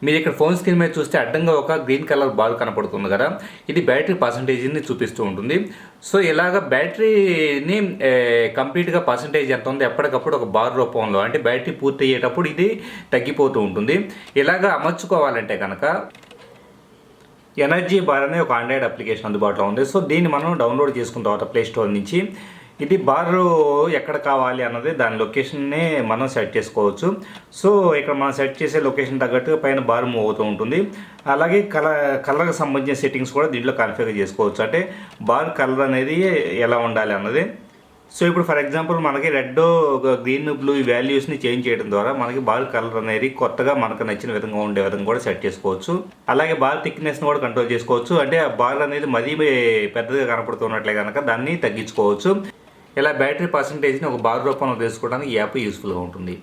మీరు ఇక్కడ phone screen మీద చూస్తే అడ్డంగా ఒక గ్రీన్ కలర్ బాల్ కనపడుతుంది కదా, ఇది బ్యాటరీ పర్సంటేజ్ని చూపిస్తూ ఉంటుంది. సో ఇలాగ బ్యాటరీని కంప్లీట్గా పర్సంటేజ్ ఎంత ఉంది ఎప్పటికప్పుడు ఒక బార్ రూపంలో, అంటే బ్యాటరీ పూర్తి అయ్యేటప్పుడు ఇది తగ్గిపోతూ ఉంటుంది. ఇలాగ అమర్చుకోవాలంటే కనుక ఎనర్జీ బార్ అనే ఒక ఆండ్రాయిడ్ అప్లికేషన్ అందుబాటులో ఉంది. సో దీన్ని మనం డౌన్లోడ్ చేసుకున్న తర్వాత ప్లే స్టోర్ నుంచి ఇది బారు ఎక్కడ కావాలి అన్నది దాని లొకేషన్ని మనం సెట్ చేసుకోవచ్చు. సో ఇక్కడ మనం సెట్ చేసే లొకేషన్ తగ్గట్టుగా పైన బార్ మూవ్ అవుతూ ఉంటుంది. అలాగే కలర్కి సంబంధించిన సెట్టింగ్స్ కూడా దీంట్లో కాన్ఫిగర్ చేసుకోవచ్చు, అంటే బార్ కలర్ అనేది ఎలా ఉండాలి అన్నది. సో ఇప్పుడు ఫర్ ఎగ్జాంపుల్ మనకి రెడ్, గ్రీన్, బ్లూ ఈ వాల్యూస్ని చేంజ్ చేయడం ద్వారా మనకి బార్ కలర్ అనేది కొత్తగా మనకు నచ్చిన విధంగా ఉండే విధంగా కూడా సెట్ చేసుకోవచ్చు. అలాగే బార్ థిక్నెస్ని కూడా కంట్రోల్ చేసుకోవచ్చు, అంటే ఆ బార్ అనేది మరీ పెద్దగా కనపడుతున్నట్లే కనుక దాన్ని తగ్గించుకోవచ్చు. ఇలా బ్యాటరీ పర్సంటేజ్ని ఒక బార్ రూపంలో తెలుసుకోవడానికి ఈ యాప్ యూస్ఫుల్గా ఉంటుంది.